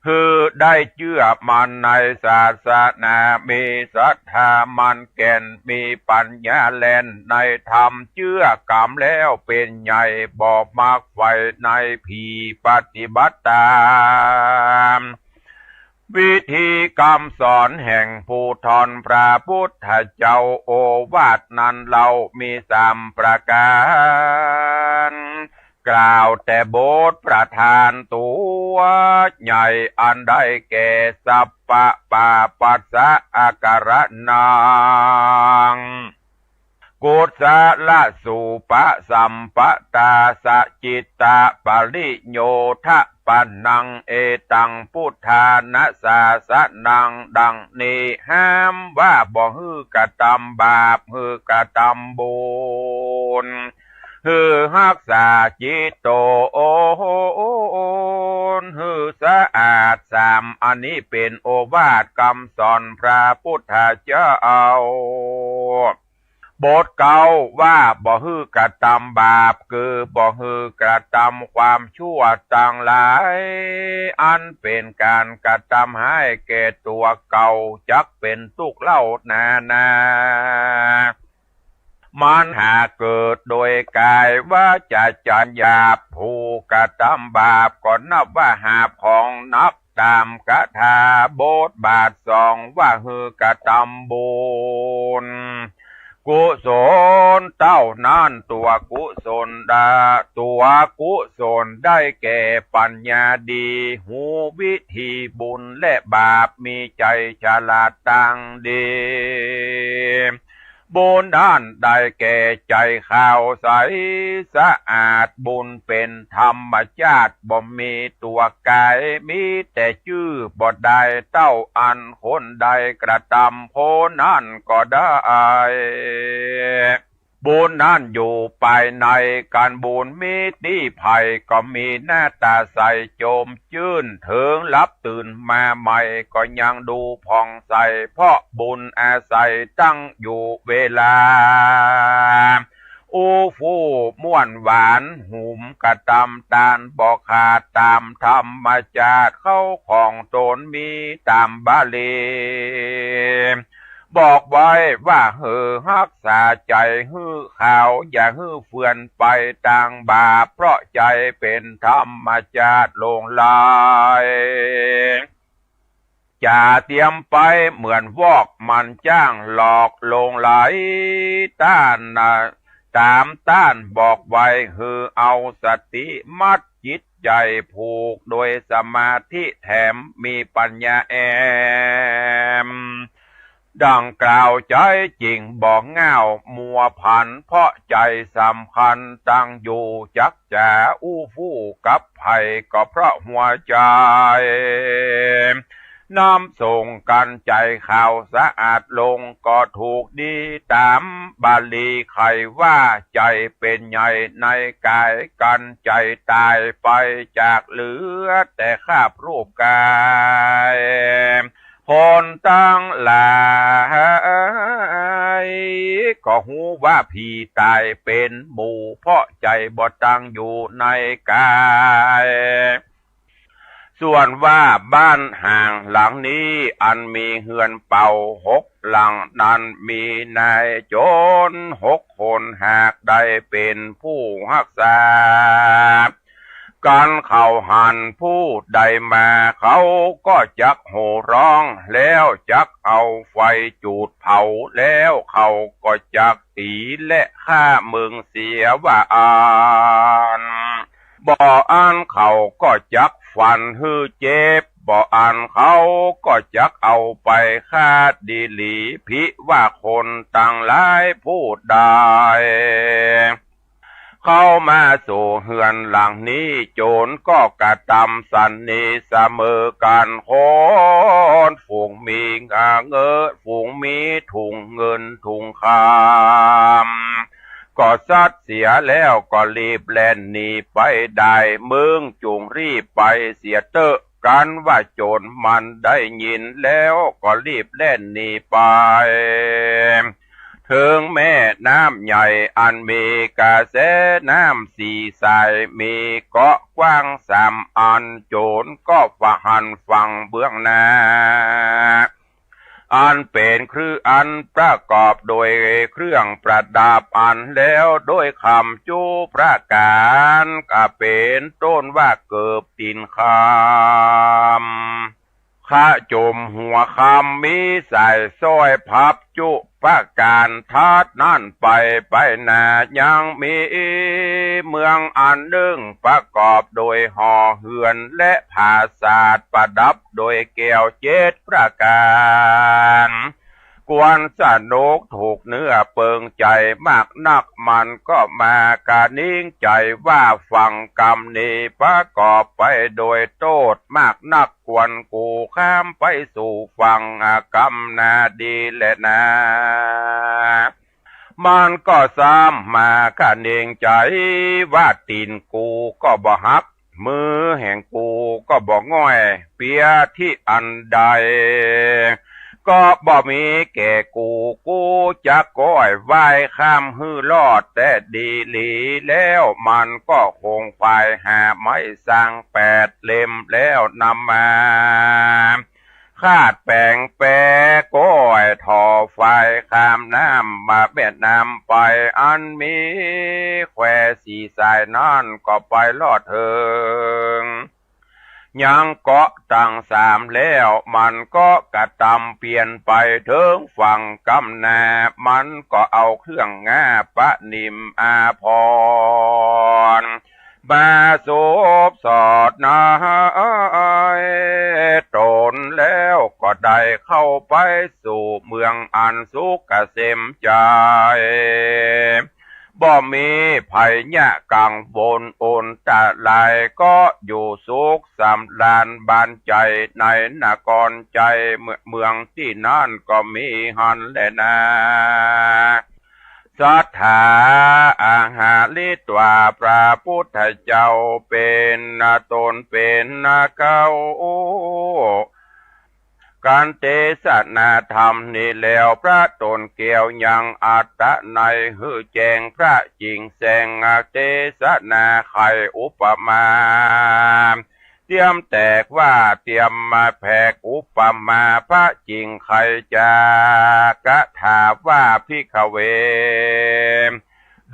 คือได้เชื่อมันในศาสนามีศรัทธามันแก่นมีปัญญาแล่นในธรรมเชื่อกรรมแล้วเป็นใหญ่บอกมากไฟในผีปฏิบัติตามวิธีกรรมสอนแห่งผู้ทอนพระพุทธเจ้าโอวาทนั้นเรามีสามประการกล่าวแต่บทประธานตัวใหญ่อันได้แก่สัพพะปาปัสสะอาการนังกุศลสุปสัมปตาสจิตตปริโยทะปันนังเอตังพุทธานะสาสนังดังนี้ห้ามว่าบ่ฮือกะทำบาปฮือกะทำบุญฮือรักษาจิตโตโอนฮือสะอาดสามอันนี้เป็นโอวาทคำสอนพระพุทธเจ้าบทเก่าว่าบ่ฮือกระทำบาปคือบ่ฮือกระทำความชั่วต่างหลายอันเป็นการกระทำให้แก่ตัวเก่าจักเป็นทุกข์เล่านามันหากเกิดโดยกายว่าจะจัญญาผู้กระทำบาปก็นับว่าหาของนับตามกถาบทบาทสองว่าฮือกระทำบุญกุศลเต้านั้นตัวกุศลได้แก่ปัญญาดีหูวิธีบุญและบาปมีใจฉลาดตังดีบุญด้านได้แก่ใจขาวใสสะอาดบุญเป็นธรรมชาติบ่มีตัวกายมีแต่ชื่อบ่ได้เต้าอันคนใดกระทำโพนั่นก็ได้บุญนั้นอยู่ภายในการบุญมีที่ภัยก็มีหน้าตาใสโจมชื่นถึงลับตื่นมาใหม่ก็ยังดูผ่องใสเพราะบุญอาศัยตั้งอยู่เวลาอูฟูม่วนหวานหุมกระตำตาลบอกขาดตามธรรมชาติเข้าของตนมีตามบาลีบอกไว้ว่ารักษาใจฮือข่าวอย่าฮือเฟื่อนไปต่างบาปเพราะใจเป็นธรรมชาติลงลาย จ่าเตรียมไปเหมือนวอกมันจ้างหลอกลงไหลต้านตามต้านบอกไว้คือเอาสติมัดจิตใจผูกโดยสมาธิแถมมีปัญญาแอมดังกล่าวใจจริงบอกเง่ามัวพันเพราะใจสำคัญตั้งอยู่จักจ๋าอู้ฟู่กับไผ่ก็เพราะหัวใจน้ำส่งกันใจข่าวสะอาดลงก็ถูกดีตามบาลีใครว่าใจเป็นใหญ่ในกายกันใจตายไปจากเหลือแต่คราบรูปกายคนตั้งหลายก็หูว่าผีตายเป็นหมู่เพราะใจบ่ตั้งอยู่ในกายส่วนว่าบ้านห่างหลังนี้อันมีเฮือนเป่า6 หลังนั้นมีนายโจร6 คนหากได้เป็นผู้รักษาการเข้าหันผู้ใดมาเขาก็จักโห่ร้องแล้วจักเอาไฟจูดเผาแล้วเขาก็จักตีและฆ่ามึงเสียว่าอ่านบ่อ่านเขาก็จักฟันฮือเจ็บบ่อ่านเขาก็จักเอาไปฆ่าดีหลีพิว่าคนต่างหลายพูดได้เข้ามาสู่เฮือนหลังนี้โจรก็กระทำสันนิเสมอกันคนฝูงมีเงินฝูงมีถุงเงินถุงคำก็ซัดเสียแล้วก็รีบแล่นหนีไปได้มึงจุงรีบไปเสียเตอะกันว่าโจรมันได้ยินแล้วก็รีบแล่นหนีไปถึงแม่น้ำใหญ่อันมีกระแสน้ำ4 สายมีเกาะกว้าง3 อันโจรก็ฝ่าหันฝั่งเบื้องหน้าอันเป็นคืออันประกอบโดยเครื่องประดับอันแล้วโดยคำจูประการก็เป็นต้นว่าเกิบตินคำข้าจมหัวคำมีใส่ซ้อยพับจุประการทัดนั่นไปนายังมีเมืองอันหนึ่งประกอบโดยหอเฮือนและผาศาสตร์ประดับโดยแก้ว7 ประการกวนสนุกถูกเนื้อเปิงใจมากนักมันก็มากะนิ่งใจว่าฟังกรรมนี้ประกอบไปโดยโทษมากนักกวนกูข้ามไปสู่ฟังกรรมนาดีและนามันก็ซ้ำมากะนิ่งใจว่าตีนกูก็บ่หักมือแห่งกูก็บ่ง่อยเปียที่อันใดก็บ่มีแก่กูจะก้อยไหว้ข้ามฮื้อลอดแต่ดีหลีแล้วมันก็คงควายหาไม้สร้าง8 เล่มแล้วนำมาคาดแปลงแปรก้อยทอไฟข้ามน้ำมาเบ็ดน้ำไปอันมีแคว4 สายนั่นก็ไปลอดเถิงยังเกาะตั้ง3แล้วมันก็กระทำเปลี่ยนไปถึงฝั่งกำนามันก็เอาเครื่องง่าปะนิมอาภรณ์มาสบสอดนายตนแล้วก็ได้เข้าไปสู่เมืองอันสุขเกษมใจบ่มีภัยยะกังวลโอนตะลายก็อยู่สุขสำราญบานใจในนครใจเมืองที่นั่นก็มีหันแลนาศรัทธาอาหาลิตวาพระพุทธเจ้าเป็นตนเป็นเก้าการเทศนาธรรมนี้แล้วพระตนเกี่ยวยังอัตตะในหือแจงพระจริงแสงเทศนาไขอุปมาเตรียมแตกว่าเตรียมมาแผกอุปมาพระจริงไขจากะถาว่าพิขเว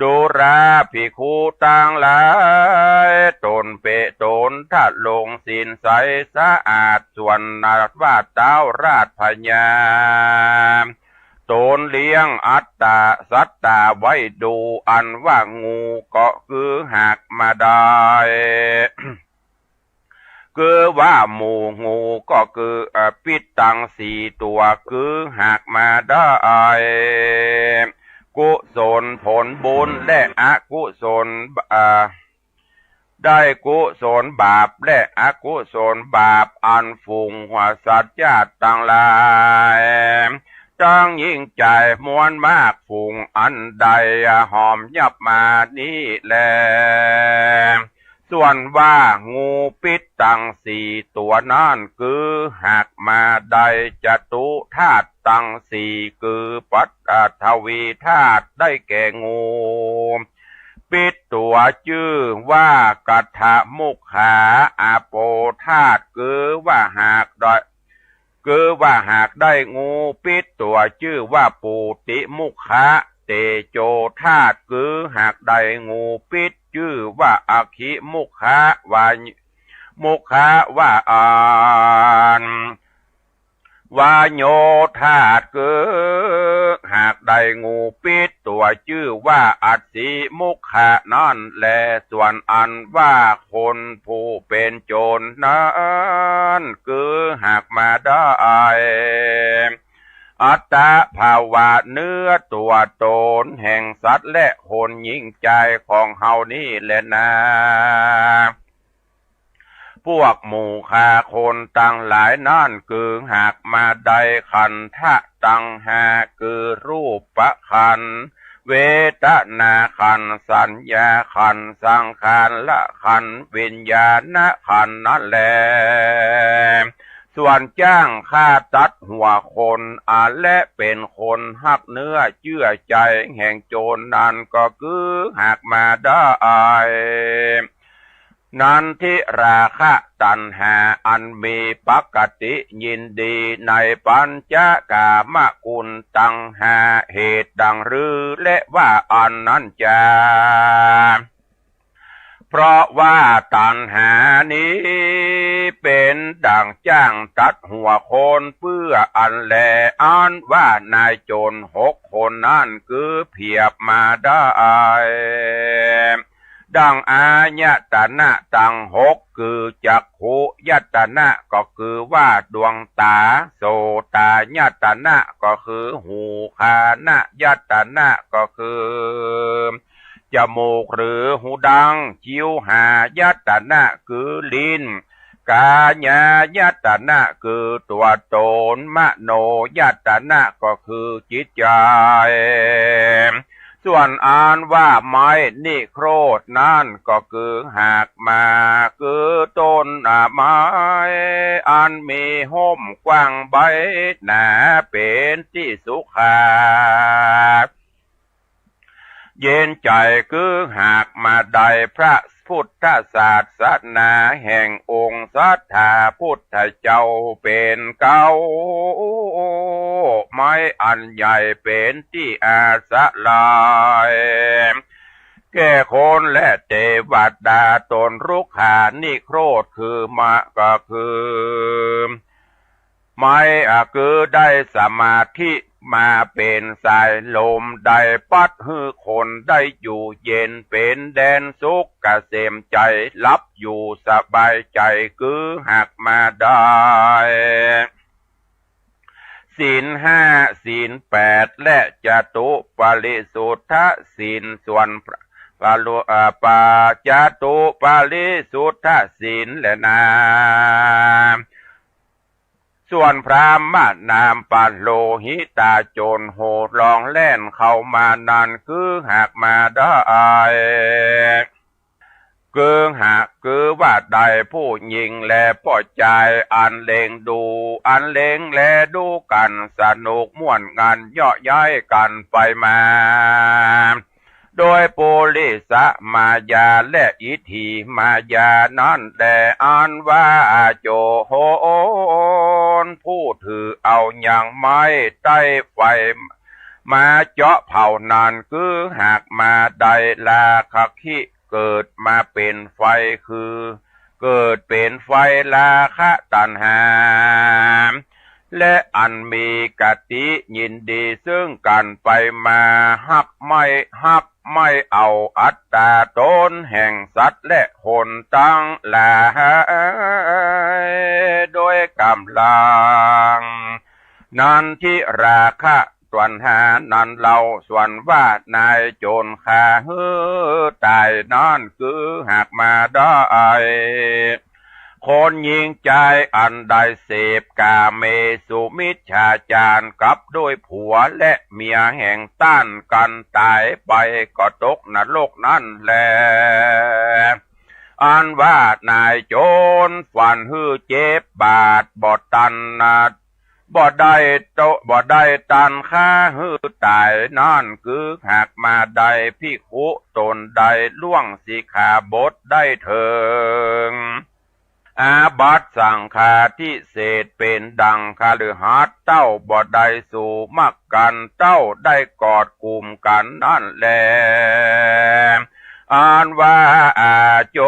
ดูราภิกขุต่างหลายตนเปตนทัดลงศีลใสสะอาดส่วนนาว่าเต้าราชพญาตนเลี้ยงอัตตาสัตตาไว้ดูอันว่างูก็คือหากมาได้ คือว่าหมู่งูก็คือปิดตังสี่ตัวคือหากมาได้กุศลผลบุญและอกุศลได้กุศลบาปและอกุศลบาปอันฝูงหัวสัตว์ญาติต่างหลายตั้งยิ่งใจมวลมากฝูงอันใดหอมยับมานี้แลส่วนว่างูปิดตังสี่ตัวนั่นคือหากมาใดจตุธาตุตังสี่คือปัตทวีธาตุได้แก่งูปิดตัวชื่อว่ากัตถมุขาอาโปธาตุคือว่าหากได้งูปิดตัวชื่อว่าปูติมุขาเตโจธาตุคือหากได้งูปิดชื่อว่าอคิมุขาวามุขาวาอานวาโยธาตุคือหากได้งูปิดตัวชื่อว่าอัตสิมุขะนั่นแลส่วนอันว่าคนผู้เป็นโจรนั้นคือหากมาได้อัตตาภาวะเนื้อตัวตนแห่งสัตว์และคนยิ่งใจของเฮานี่แหละนะพวกหมู่คาคนตั้งหลายนั่นคือหากมาได้ขันธะตังหาคือรูปประขันเวทนาขันสัญญาขันสังขารละขันวิญญาณขันนั่นแหละส่วนจ้างฆ่าตัดหัวคนและเป็นคนหักเนื้อเชื่อใจแห่งโจรนั้นก็คือหากมาได้นันทิราคะตัณหาอันมีปกติยินดีในปัญจกามกุลตังหาเหตุดังรือและว่าอันนั้นจะเพราะว่าตัณหานี้เป็นดังจ้างตัดหัวคนเพื่ออันแลอันว่านายโจร6 คนนั่นคือเพียบมาได้ดังอายตนะตัง6คือจักขุยตนะก็คือว่าดวงตาโสตายตนะก็คือหูคานยตนะก็คือจมูกหรือหูดังชิวหายตนะคือลิ้นกายายตนะคือตัวตนมโนยตนะก็คือจิตใจส่วนอ่านว่าไม้นิโครธนั่นก็คือหากมาคือต้นไม้อันมีห่มกว้างใบหนาเป็นที่สุขาเย็นใจคือหากมาได้พระพุทธศาสนาแห่งองค์สัทธาพุทธเจ้าเป็นเก่าไม้อันใหญ่เป็นที่อาสะลายแก่คนและเทวดาตนรุกขานิโครธคือมาก็คือไม้คือได้สมาธิมาเป็นสายลมได้ปัดฮือคนได้อยู่เย็นเป็นแดนสุขเกษมใจลับอยู่สบายใจคือหากมาได้ศีล5ศีล8และจตุปาริสุทธศีลส่วนปาจตุปาริสุทธศีลและนาส่วนพรามนามปัลโลหิตาโจรโหดลองแล่นเข้ามานั่นคือหากมาได้คือว่าใดผู้หญิงแลป้อใจอันเล็งดูอันเล็งแลดูกันสนุกม่วนงานย่อย้ายกันไปมาโดยปุริสมายาและอิทธิมายานั้นแต่อันว่าโจโหนผู้ถือเอาอย่างไม้ใต้ไฟ มาเจาะเผ่านานคือหากมาได้ลาคักขิเกิดมาเป็นไฟคือเกิดเป็นไฟราคะตัณหาและอันมีกติยินดีซึ่งกันไปมาฮักไม่เอาอัตตาตนแห่งสัตว์และคนตั้งหลายโดยกำลังนันทิราคะส่วนหานันเราส่วนว่านายโจรขาฮือตายนั่นคือหากมาได้คนยิงใจอันใดเสพกาเมสุมิจฉาจารกับด้วยผัวและเมียแห่งต้านกันตายไปก็ตกนรกนั่นแลอันว่านายโจรฝันฮือเจ็บบาดบ่ตันนาบ่ได้ตันค่าฮือตายนั่นคือหากมาได้พิคุตนใดล่วงสิกขาบทได้เถิงอาบัตสังฆาทิเศษเป็นดังคฤหัสถ์เต้าบ่ได้สู่มักกันเต้าได้กอดกลุ่มกันนั่นแลอ่านว่าโจ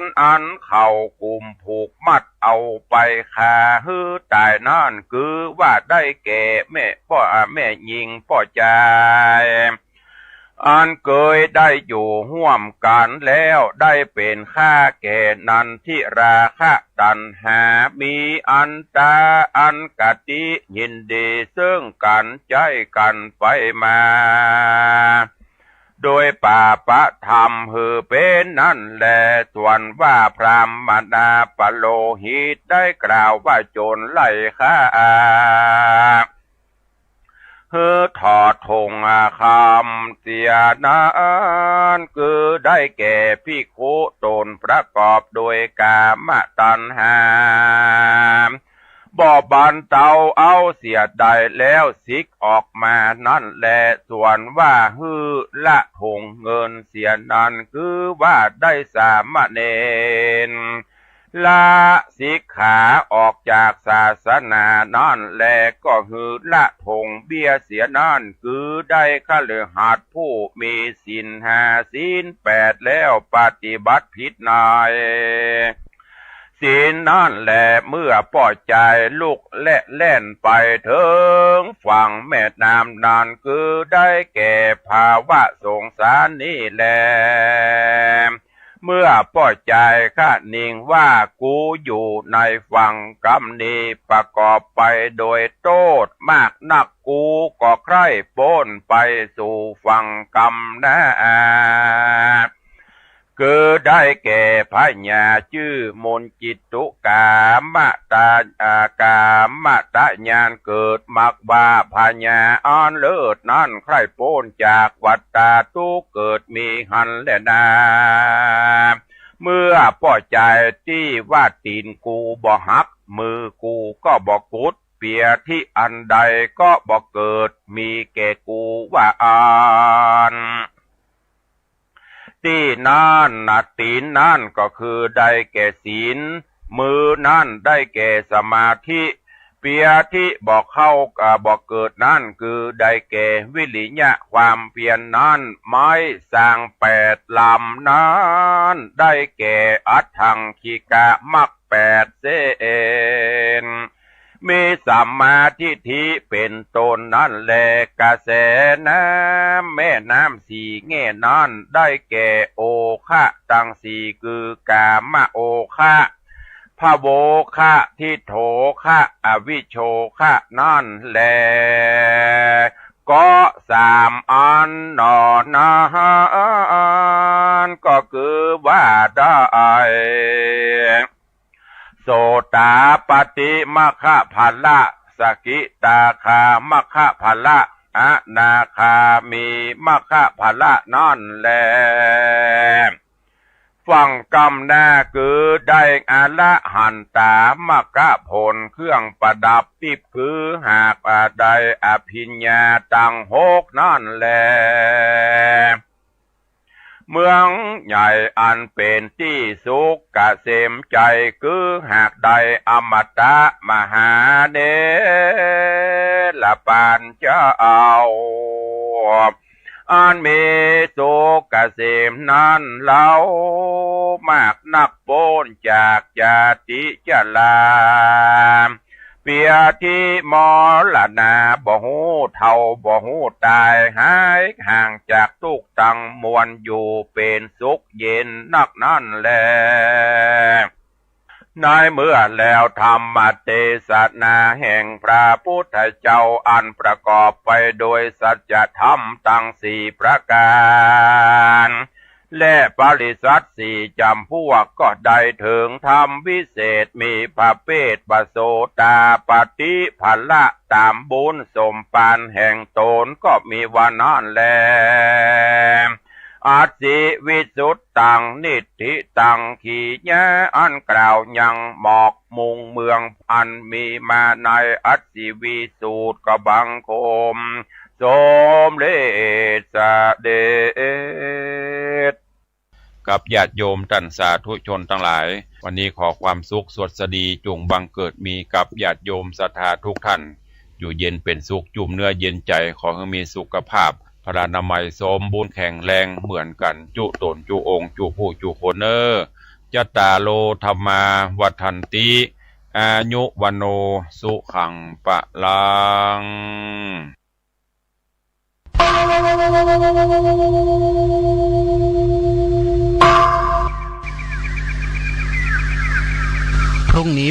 รอันเข้ากลุ่มผูกมัดเอาไปฆ่าฮือตายนั่นคือว่าได้แก่แม่หญิงพ่อใจอันเคยได้อยู่ห่วมกันแล้วได้เป็นข้าแก่นันทิราคะตัณหามีอันตาอันกติยินดีซึ่งกันใจกันไปมาโดยป่าปะธรรมหือเป็นนั่นแลส่วนว่าพรามนาปโลหิตได้กล่าวว่าโจรไล่ฆ่าถอดธงคำเสียนานคือได้แก่ภิกขุตนประกอบโดยกามตัณหาบ่บันเตาเอาเสียใดแล้วสิกออกมานั่นแลส่วนว่าฮือละธงเงินเสียนั้นคือว่าได้สามเณรละสิกขาออกจากศาสนานั่นแลก็ฮือละธงเบี้ยเสียนั่นคือได้คฤหัสถ์ผู้มีศีลห้าศีลแปดแล้วปฏิบัติผิดนายศีลนั่นแหละเมื่อป่อใจลุกและแล่นไปถึงฝั่งแม่น้ำนั่นคือได้แก่ภาวะสงสารนี่แหละเมื่อป่อใจข้านิ่งว่ากูอยู่ในฝั่งกรรมนี้ประกอบไปโดยโทษมากนักกูก็ใคร่พ้นไปสู่ฝั่งกรรมนะคือได้แก่พญาชื่อมนจิตตุกามตากามตะญาณเกิดมักว่าพญาอ่อนเลิศนั้นใครพ้นจากวัฏฏะทุกเกิดมีหันและนาเมื่อป่อใจที่ว่าตีนกูบ่หักมือกูก็บ่กุดเปียที่อันใดก็บ่เกิดมีแก่กูว่าอ่านที่นั่นตีนนั่นก็คือได้แก่ศีลมือนั่นได้แก่สมาธิเปียที่บอกเข้าบอกเกิดนั่นคือได้แก่วิริยะความเพียรนั่นไม้สร้างแปดลำนั้นได้แก่อัตถังคิกะมักแปดเสนมีสัมมาทิฏฐิเป็นตนนั่นแลกระแสน้ำแม่น้ำสี่แง่นั่นได้แก่โอคะตั้งสี่คือกามโอคะพะโวคะทิโถคะอวิโชคะนั่นแลก็สามอันนอนานก็คือว่าได้โสตาปฏิมัคคะภะละสกิตาคามัคคะภะละอนาคามีมัคคะภะละนั่นแลฟังกรรมหน้าคือได้อละหันตามรรคผลเครื่องประดับทิพย์คือหากได้อภิญญาตั้งหกนั่นแลเมือง ใหญ่อันเป็นที่สุขเกษมใจคือหากใดอมตะมหาเดลปานจะเอาอันมีสุขเกษมนั้นเล่ามากนักโพ้นจากจาติจลาเปียที่มรณะบ่หูเท่าบ่หูตายหายห่างจากทุกตังมวลอยู่เป็นสุขเย็นนักนั่นแลในเมื่อแล้วธรรมเทศนาแห่งพระพุทธเจ้าอันประกอบไปโดยสัจธรรมตั้งสี่ประการและปริษัทสี่จำพวกก็ได้ถึงธรรมวิเศษมีพระเพศปโสตาปฏิภละตามบุญสมปานแห่งตนก็มีวันนั้นแลอาสิวิสุทตังนิทธิตังขีญะอันกล่าวยังหมอกมุงเมืองอันมีมาในอัสิวิสูตรกบังคมสมเลสเดชกับญาติโยมท่านสาธุชนทั้งหลายวันนี้ขอความสุขสวัสดีจงบังเกิดมีกับญาติโยมศรัทธาทุกท่านอยู่เย็นเป็นสุขจุ่มเนื้อเย็นใจขอให้มีสุขภาพพระนามัยสมบูรณ์แข็งแรงเหมือนกันจุตนจุองค์จุผู้จุคนจัตตาโลธรรมาวัฏันติอายุวันโนสุขังปะลังพรุ่งนี้